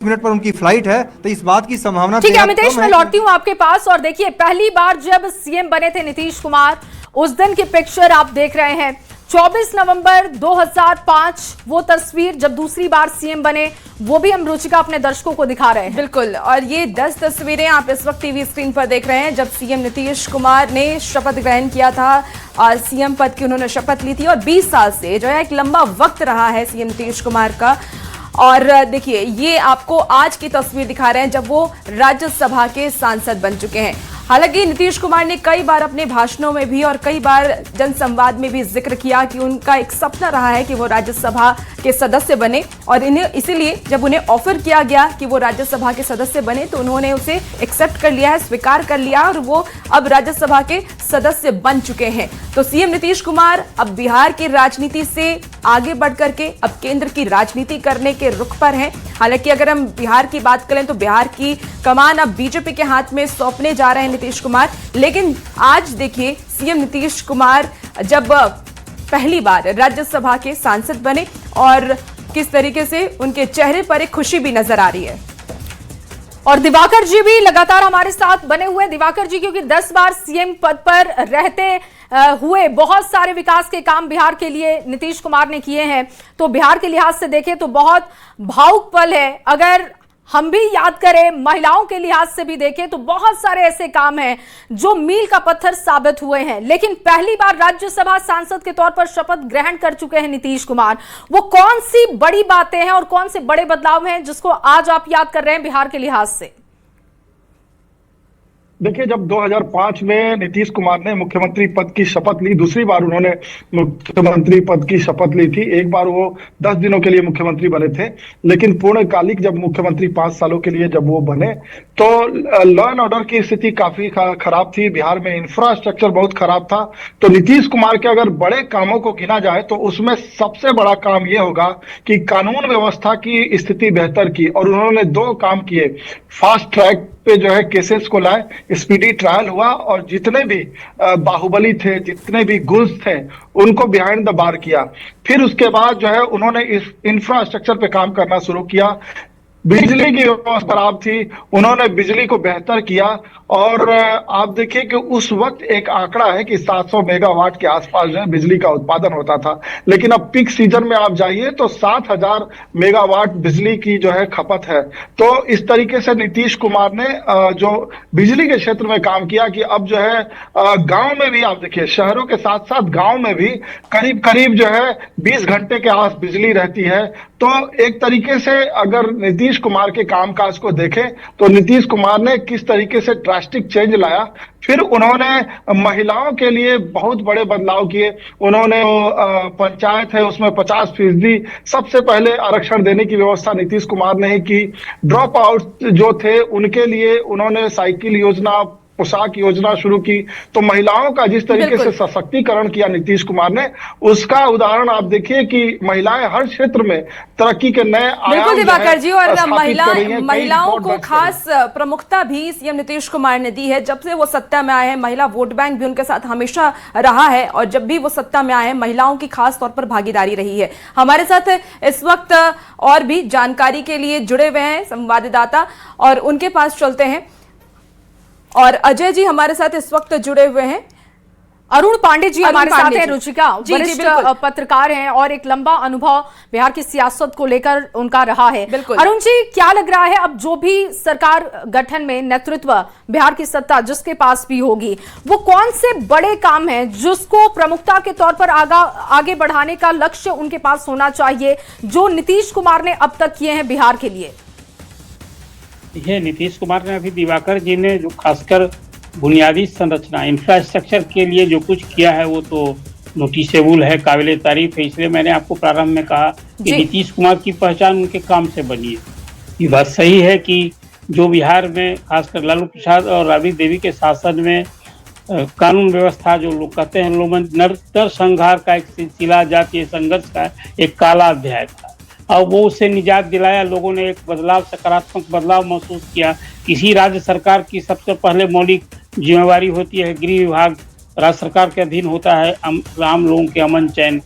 Minute पर उनकी flight है, तो इस बात की संभावना ठीक है अमितेश, मैं लौटती हूँ आपके पास। और देखिए, पहली बार जब सीएम बने थे नीतीश कुमार, उस दिन की पिक्चर आप देख रहे हैं। 24 नवंबर 2005 वो तस्वीर जब दूसरी बार सीएम बने, वो भी हम रुचिका अपने दर्शकों को दिखा रहे हैं। बिल्कुल, और ये 10 तस्वीरें आप इस वक्त टीवी स्क्रीन पर देख रहे हैं जब सीएम नीतीश कुमार ने शपथ ग्रहण किया था और सीएम पद की उन्होंने शपथ ली थी। और 20 साल से जो है एक लंबा वक्त रहा है सीएम नीतीश कुमार का। और देखिए, ये आपको आज की तस्वीर दिखा रहे हैं जब वो राज्यसभा के सांसद बन चुके हैं। हालांकि नीतीश कुमार ने कई बार अपने भाषणों में भी और कई बार जनसंवाद में भी जिक्र किया कि उनका एक सपना रहा है कि वो राज्यसभा के सदस्य बने, और इन्हें इसीलिए जब उन्हें ऑफर किया गया कि वो राज्यसभा के सदस्य बने तो उन्होंने उसे एक्सेप्ट कर लिया है, स्वीकार कर लिया, और वो अब राज्यसभा के सदस्य बन चुके हैं। तो सीएम नीतीश कुमार अब बिहार की राजनीति से आगे बढ़ करके अब केंद्र की राजनीति करने के रुख पर हैं। हालांकि अगर हम बिहार की बात करें तो बिहार की कमान अब बीजेपी के हाथ में सौंपने जा रहे हैं नीतीश कुमार। लेकिन आज देखिए, सीएम नीतीश कुमार जब पहली बार राज्यसभा के सांसद बने और किस तरीके से उनके चेहरे पर एक खुशी भी नजर आ रही है। और दिवाकर जी भी लगातार हमारे साथ बने हुए। दिवाकर जी, क्योंकि 10 बार सीएम पद पर रहते हुए बहुत सारे विकास के काम बिहार के लिए नीतीश कुमार ने किए हैं, तो बिहार के लिहाज से देखें तो बहुत भावुक पल है। अगर हम भी याद करें, महिलाओं के लिहाज से भी देखें तो बहुत सारे ऐसे काम हैं जो मील का पत्थर साबित हुए हैं। लेकिन पहली बार राज्यसभा सांसद के तौर पर शपथ ग्रहण कर चुके हैं नीतीश कुमार। वो कौन सी बड़ी बातें हैं और कौन से बड़े बदलाव हैं जिसको आज आप याद कर रहे हैं बिहार के लिहाज से? देखिए, जब 2005 में नीतीश कुमार ने मुख्यमंत्री पद की शपथ ली, दूसरी बार उन्होंने मुख्यमंत्री पद की शपथ ली थी। एक बार वो 10 दिनों के लिए मुख्यमंत्री बने थे, लेकिन पूर्णकालिक जब मुख्यमंत्री 5 सालों के लिए जब वो बने तो लॉ एंड ऑर्डर की स्थिति काफी खराब थी, बिहार में इंफ्रास्ट्रक्चर बहुत खराब था। तो नीतीश कुमार के अगर बड़े कामों को गिना जाए तो उसमें सबसे बड़ा काम ये होगा कि कानून व्यवस्था की स्थिति बेहतर की, और उन्होंने 2 काम किए। फास्ट ट्रैक पे जो है केसेस को लाए, स्पीडी ट्रायल हुआ, और जितने भी बाहुबली थे, जितने भी गुल्स थे, उनको बिहाइंड द बार किया। फिर उसके बाद जो है उन्होंने इस इंफ्रास्ट्रक्चर पे काम करना शुरू किया। बिजली की व्यवस्था खराब थी, उन्होंने बिजली को बेहतर किया। और आप देखिए कि उस वक्त एक आंकड़ा है कि 700 मेगावाट के आसपास जो है बिजली का उत्पादन होता था, लेकिन अब पीक सीजन में आप जाइए तो 7000 मेगावाट बिजली की जो है खपत है। तो इस तरीके से नीतीश कुमार ने जो बिजली के क्षेत्र में काम किया कि अब जो है गांव में भी आप देखिए, शहरों के साथ साथ गांव में भी करीब करीब जो है 20 घंटे के आस बिजली रहती है। तो एक तरीके से अगर नीतीश कुमार के कामकाज को देखें तो नीतीश कुमार ने किस तरीके से ड्रास्टिक चेंज लाया। फिर उन्होंने महिलाओं के लिए बहुत बड़े बदलाव किए। उन्होंने पंचायत है उसमें 50% सबसे पहले आरक्षण देने की व्यवस्था नीतीश कुमार ने ही की। ड्रॉप आउट जो थे उनके लिए उन्होंने साइकिल योजना, पोशाक योजना शुरू की। तो महिलाओं का जिस तरीके से सशक्तिकरण किया नीतीश कुमार ने, उसका उदाहरण आप देखिए कि महिलाएं हर क्षेत्र में तरक्की के नए बिल्कुल दिवाकर जी। और महिलाओं को खास प्रमुखता भी सीएम नीतीश कुमार ने दी है। जब से वो सत्ता में आए हैं, महिला वोट बैंक भी उनके साथ हमेशा रहा है, और जब भी वो सत्ता में आए हैं महिलाओं की खास तौर पर भागीदारी रही है। हमारे साथ इस वक्त और भी जानकारी के लिए जुड़े हुए हैं संवाददाता, और उनके पास चलते हैं। और अजय जी हमारे साथ इस वक्त जुड़े हुए हैं। अरुण पांडे जी हमारे साथ हैं। रुचिका वरिष्ठ पत्रकार हैं और एक लंबा अनुभव बिहार की सियासत को लेकर उनका रहा है। अरुण जी, क्या लग रहा है अब जो भी सरकार गठन में नेतृत्व बिहार की सत्ता जिसके पास भी होगी, वो कौन से बड़े काम हैं जिसको प्रमुखता के तौर पर आगे बढ़ाने का लक्ष्य उनके पास होना चाहिए, जो नीतीश कुमार ने अब तक किए हैं बिहार के लिए? ये नीतीश कुमार ने अभी दिवाकर जी ने जो खासकर बुनियादी संरचना इंफ्रास्ट्रक्चर के लिए जो कुछ किया है वो तो नोटिसेबल है, काबिले तारीफ है। इसलिए मैंने आपको प्रारंभ में कहा कि नीतीश कुमार की पहचान उनके काम से बनी है। ये बात सही है कि जो बिहार में खासकर लालू प्रसाद और राबड़ी देवी के शासन में कानून व्यवस्था, जो लोग कहते हैं नरसंहार का एक सिलसिला, जातीय संघर्ष का एक काला अध्याय था, और वो उससे निजात दिलाया। लोगों ने एक बदलाव, सकारात्मक बदलाव महसूस किया। किसी राज्य सरकार की सबसे पहले मौलिक जिम्मेवारी होती है, गृह विभाग राज्य सरकार के अधीन होता है, आम लोगों के अमन चैन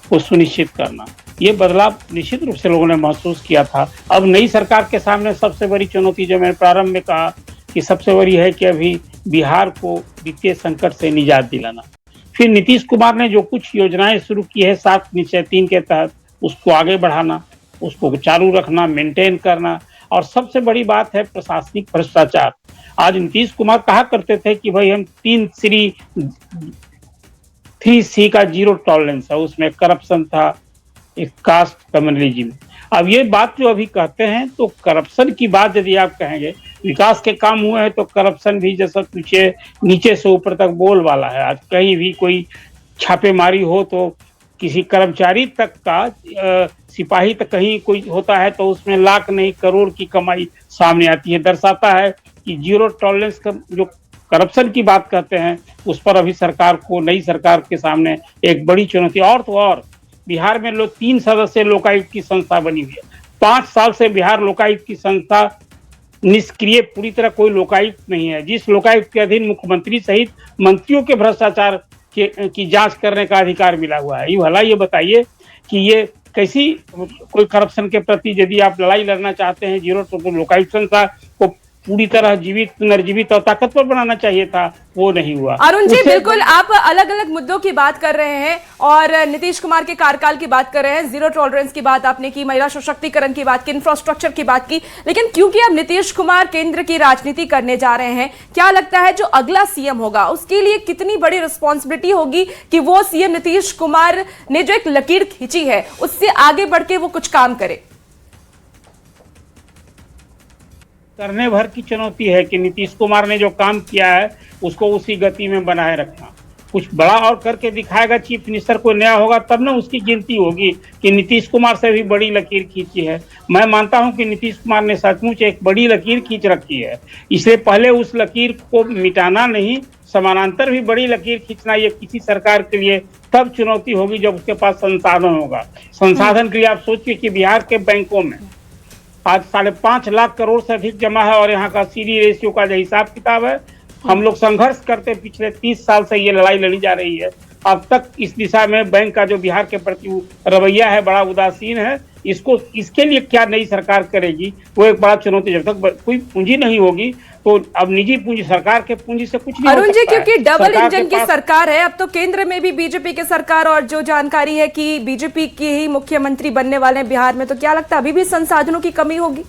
को सुनिश्चित करना। ये बदलाव निश्चित रूप से लोगों ने महसूस किया था। अब नई सरकार के सामने सबसे बड़ी चुनौती, जो मैंने प्रारंभ में कहा कि सबसे बड़ी है कि अभी बिहार को वित्तीय संकट से निजात दिलाना। फिर नीतीश कुमार ने जो कुछ योजनाएं शुरू की है 7 निश्चय 3 के तहत, उसको आगे बढ़ाना, उसको चालू रखना, मेंटेन करना, और सबसे बड़ी बात है प्रशासनिक भ्रष्टाचार। आज नीतीश कुमार कहा करते थे कि भाई हम 3C का जीरो टॉलरेंस है, उसमें करप्शन था, एक कास्ट कम्युनलिज्म। अब ये बात जो अभी कहते हैं, तो करप्शन की बात यदि आप कहेंगे, विकास के काम हुए हैं तो करप्शन भी जैसा नीचे से ऊपर तक बोल वाला है। आज कहीं भी कोई छापेमारी हो तो किसी कर्मचारी तक का, सिपाही तक कहीं कोई होता है तो उसमें लाख नहीं करोड़ की कमाई सामने आती है। दर्शाता है कि जीरो टॉलरेंस का जो करप्शन की बात कहते हैं, उस पर अभी सरकार को, नई सरकार के सामने एक बड़ी चुनौती। और तो और बिहार में 3 सदस्य लोकायुक्त की संस्था बनी हुई है। 5 साल से बिहार लोकायुक्त की संस्था निष्क्रिय, पूरी तरह कोई लोकायुक्त नहीं है, जिस लोकायुक्त के अधीन मुख्यमंत्री सहित मंत्रियों के भ्रष्टाचार की जांच करने का अधिकार मिला हुआ है। भला ये बताइए कि ये कैसी कोई करप्शन के प्रति यदि आप लड़ाई लड़ना चाहते हैं, जीरो तो लोकायुक्त संस्था को पूरी तरह जीवित, पुनर्जीवित और ताकतवर बनाना चाहिए था, वो नहीं हुआ। अरुण जी, बिल्कुल आप अलग अलग मुद्दों की बात कर रहे हैं और नीतीश कुमार के कार्यकाल की बात कर रहे हैं। जीरो टॉलरेंस की बात आपने की, महिला सशक्तिकरण की बात की, इंफ्रास्ट्रक्चर की बात की, लेकिन क्योंकि अब नीतीश कुमार केंद्र की राजनीति करने जा रहे हैं, क्या लगता है जो अगला सीएम होगा उसके लिए कितनी बड़ी रिस्पॉन्सिबिलिटी होगी कि वो सीएम नीतीश कुमार ने जो एक लकीर खींची है उससे आगे बढ़ के वो कुछ काम करे? करने भर की चुनौती है कि नीतीश कुमार ने जो काम किया है उसको उसी गति में बनाए रखना। कुछ बड़ा और करके दिखाएगा, चीफ मिनिस्टर कोई नया होगा तब ना उसकी गिनती होगी कि नीतीश कुमार से भी बड़ी लकीर खींची है। मैं मानता हूं कि नीतीश कुमार ने सचमुच एक बड़ी लकीर खींच रखी है। इसलिए पहले उस लकीर को मिटाना नहीं, समानांतर भी बड़ी लकीर खींचना, ये किसी सरकार के लिए तब चुनौती होगी जब उसके पास संसाधन होगा। संसाधन के लिए आप सोचिए कि बिहार के बैंकों में आज 5.5 लाख करोड़ से अधिक जमा है और यहाँ का सीडी रेशियो का जो हिसाब किताब है, हम लोग संघर्ष करते पिछले 30 साल से ये लड़ाई लड़ी जा रही है। अब तक इस दिशा में बैंक का जो बिहार के प्रति रवैया है बड़ा उदासीन है। इसके लिए क्या नई सरकार करेगी, वो एक बड़ा चुनौती। जब तक कोई पूंजी नहीं होगी तो अब निजी पूंजी, सरकार के पूंजी से कुछ नहीं हो सकता है। अरुण जी, क्योंकि डबल इंजन की सरकार है, अब तो केंद्र में भी बीजेपी की सरकार, और जो जानकारी है कि बीजेपी के ही मुख्यमंत्री बनने वाले हैं बिहार में, तो क्या लगता है अभी भी संसाधनों की कमी होगी?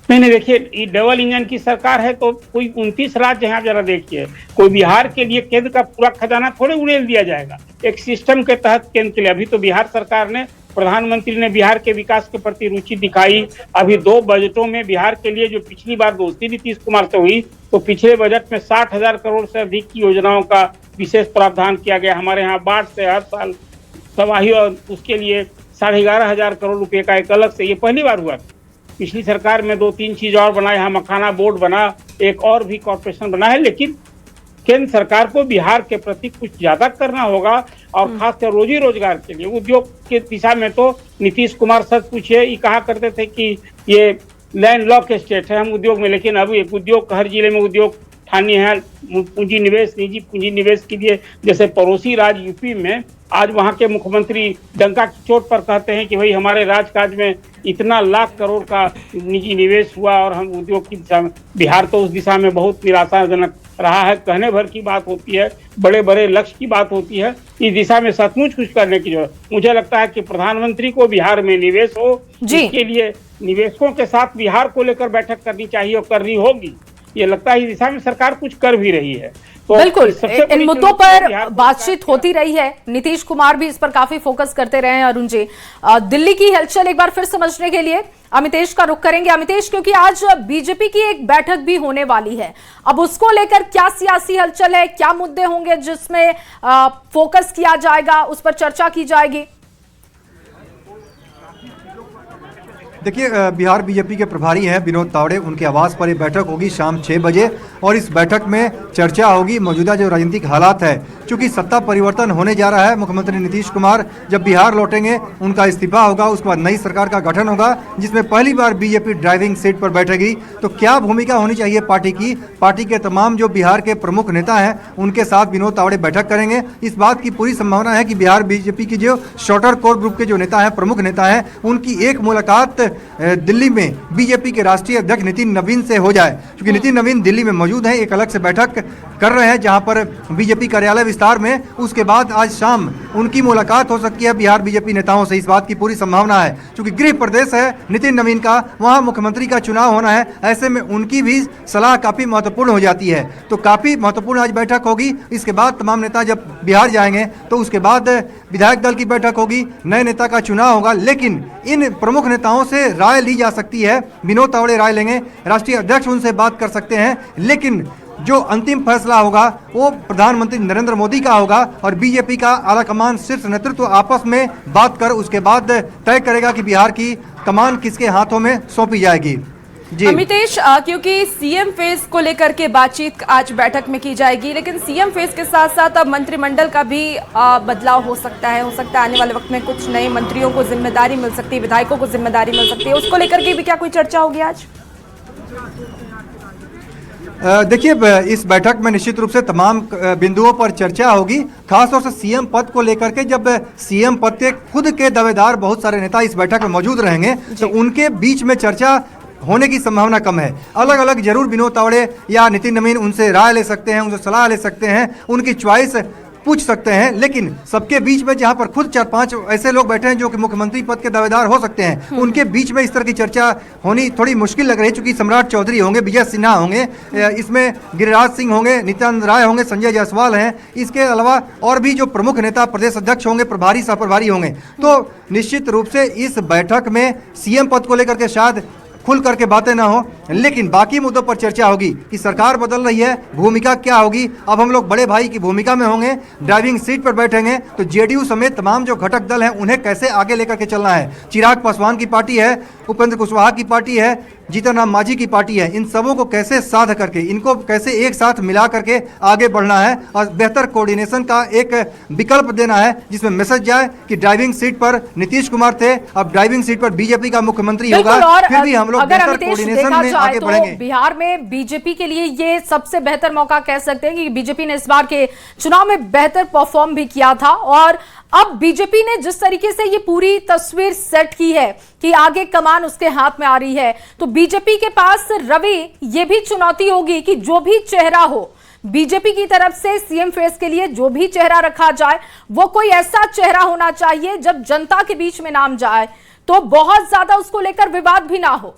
नहीं, देखिए, ये डबल इंजन की सरकार है तो कोई 29 राज्य हैं, आप जरा देखिए, कोई बिहार के लिए केंद्र का पूरा खजाना थोड़े उड़ेल दिया जाएगा। एक सिस्टम के तहत केंद्र के लिए अभी तो बिहार सरकार ने, प्रधानमंत्री ने बिहार के विकास के प्रति रुचि दिखाई। अभी 2 बजटों में बिहार के लिए, जो पिछली बार दोस्ती नीतीश कुमार से हुई, तो पिछले बजट में 60,000 करोड़ से अधिक की योजनाओं का विशेष प्रावधान किया गया। हमारे यहाँ बाढ़ से हर साल तबाही, और उसके लिए 11,500 करोड़ रुपए का एक अलग से, ये पहली बार हुआ। पिछली सरकार में 2-3 चीज और बनाए, यहाँ मखाना बोर्ड बना, एक और भी कॉर्पोरेशन बना है। लेकिन केंद्र सरकार को बिहार के प्रति कुछ ज्यादा करना होगा, और खासकर रोजी रोजगार के लिए, उद्योग के दिशा में तो नीतीश कुमार सच पूछिए, ये कहा करते थे कि ये लैंड लॉक स्टेट है हम उद्योग में, लेकिन अब एक उद्योग, हर जिले में उद्योग स्थानीय है। पूंजी निवेश, निजी पूंजी निवेश के लिए, जैसे पड़ोसी राज्य यूपी में आज वहां के मुख्यमंत्री डंका की चोट पर कहते हैं कि भाई हमारे राजकाज में इतना लाख करोड़ का निजी निवेश हुआ और हम उद्योग की दिशा में, बिहार तो उस दिशा में बहुत निराशाजनक रहा है। कहने भर की बात होती है, बड़े बड़े लक्ष्य की बात होती है, इस दिशा में सचमुच कुछ करने की जरूरत। मुझे लगता है कि प्रधानमंत्री को बिहार में निवेश हो, इसके लिए निवेशकों के साथ बिहार को लेकर बैठक करनी चाहिए और करनी होगी। ये लगता है इस दिशा में सरकार कुछ कर भी रही है। तो बिल्कुल, इन मुद्दों पर बातचीत होती रही है, नीतीश कुमार भी इस पर काफी फोकस करते रहे हैं। अरुण जी, दिल्ली की हलचल एक बार फिर समझने के लिए अमितेश का रुख करेंगे। अमितेश, क्योंकि आज बीजेपी की एक बैठक भी होने वाली है, अब उसको लेकर क्या सियासी हलचल है, क्या मुद्दे होंगे जिसमें फोकस किया जाएगा, उस पर चर्चा की जाएगी? देखिए, बिहार बीजेपी के प्रभारी हैं विनोद तावड़े, उनके आवास पर ये बैठक होगी शाम 6 बजे और इस बैठक में चर्चा होगी मौजूदा जो राजनीतिक हालात है। चूंकि सत्ता परिवर्तन होने जा रहा है, मुख्यमंत्री नीतीश कुमार जब बिहार लौटेंगे उनका इस्तीफा होगा, उसके बाद नई सरकार का गठन होगा जिसमें पहली बार बीजेपी ड्राइविंग सीट पर बैठेगी। तो क्या भूमिका होनी चाहिए पार्टी की? पार्टी के तमाम जो बिहार के प्रमुख नेता हैं उनके साथ विनोद तावड़े बैठक करेंगे। इस बात की पूरी संभावना है कि बिहार बीजेपी की जो शॉर्टर कोर ग्रुप के जो नेता हैं, प्रमुख नेता हैं, उनकी एक मुलाकात दिल्ली में बीजेपी के राष्ट्रीय अध्यक्ष नितिन नवीन से हो जाए। क्योंकि नितिन नवीन दिल्ली में मौजूद हैं, एक अलग से बैठक कर रहे हैं जहां पर बीजेपी कार्यालय विस्तार में। उसके बाद आज शाम उनकी मुलाकात हो सकती है बिहार बीजेपी नेताओं से, इस बात की पूरी संभावना है। क्योंकि गृह प्रदेश है नितिन नवीन का, वहां मुख्यमंत्री का चुनाव होना है, ऐसे में उनकी भी सलाह काफी महत्वपूर्ण हो जाती है। तो काफी महत्वपूर्ण आज बैठक होगी। इसके बाद तमाम नेता जब बिहार जाएंगे तो उसके बाद विधायक दल की बैठक होगी, नए नेता का चुनाव होगा। लेकिन इन प्रमुख नेताओं से राय ली जा सकती है, विनोद तावड़े राय लेंगे, राष्ट्रीय अध्यक्ष उनसे बात कर सकते हैं। लेकिन जो अंतिम फैसला होगा वो प्रधानमंत्री नरेंद्र मोदी का होगा और बीजेपी का आलाकमान शीर्ष नेतृत्व आपस में बात कर उसके बाद तय करेगा कि बिहार की कमान किसके हाथों में सौंपी जाएगी। जी अमितेश, क्योंकि सीएम फेज को लेकर के बातचीत आज बैठक में की जाएगी, लेकिन सीएम फेज के साथ साथ अब मंत्रिमंडल का भी बदलाव हो सकता है आने वाले वक्त में कुछ नए मंत्रियों को जिम्मेदारी मिल सकती है, विधायकों को जिम्मेदारी मिल सकती है, उसको लेकर के भी क्या कोई चर्चा होगी आज? देखिए, इस बैठक में निश्चित रूप से तमाम बिंदुओं पर चर्चा होगी, खासतौर से सीएम पद को लेकर के। जब सीएम पद के खुद के दावेदार बहुत सारे नेता इस बैठक में मौजूद रहेंगे तो उनके बीच में चर्चा होने की संभावना कम है। अलग अलग जरूर विनोद तावड़े या नितिन नवीन उनसे राय ले सकते हैं, उनसे सलाह ले सकते हैं, उनकी चॉइस पूछ सकते हैं। लेकिन सबके बीच में जहां पर खुद 4-5 ऐसे लोग बैठे हैं जो कि मुख्यमंत्री पद के दावेदार हो सकते हैं, उनके बीच में इस तरह की चर्चा होनी थोड़ी मुश्किल लग रही है। चूंकि सम्राट चौधरी होंगे, विजय सिन्हा होंगे, इसमें गिरिराज सिंह होंगे, नित्यानंद राय होंगे, संजय जायसवाल हैं, इसके अलावा और भी जो प्रमुख नेता प्रदेश अध्यक्ष होंगे, प्रभारी सह प्रभारी होंगे। तो निश्चित रूप से इस बैठक में सीएम पद को लेकर के शायद खुल करके बातें ना हो, लेकिन बाकी मुद्दों पर चर्चा होगी कि सरकार बदल रही है, भूमिका क्या होगी। अब हम लोग बड़े भाई की भूमिका में होंगे, ड्राइविंग सीट पर बैठेंगे, तो जेडीयू समेत तमाम जो घटक दल हैं उन्हें कैसे आगे लेकर के चलना है। चिराग पासवान की पार्टी है, उपेंद्र कुशवाहा की पार्टी है, जीतन राम मांझी की पार्टी है, इन सबों को कैसे साध करके, इनको कैसे एक साथ मिला करके आगे बढ़ना है और बेहतर कोऑर्डिनेशन का एक विकल्प देना है जिसमें मैसेज जाए कि ड्राइविंग सीट पर नीतीश कुमार थे, अब ड्राइविंग सीट पर बीजेपी का मुख्यमंत्री होगा। फिर भी हम लोग बेहतर कोऑर्डिनेशन में आगे बढ़ेंगे। बिहार में बीजेपी के लिए ये सबसे बेहतर मौका कह सकते हैं कि बीजेपी ने इस बार के चुनाव में बेहतर परफॉर्म भी किया था और अब बीजेपी ने जिस तरीके से ये पूरी तस्वीर सेट की है कि आगे कमान उसके हाथ में आ रही है, तो बीजेपी के पास रवि ये भी चुनौती होगी कि जो भी चेहरा हो बीजेपी की तरफ से सीएम फेस के लिए, जो भी चेहरा रखा जाए वो कोई ऐसा चेहरा होना चाहिए जब जनता के बीच में नाम जाए तो बहुत ज्यादा उसको लेकर विवाद भी ना हो।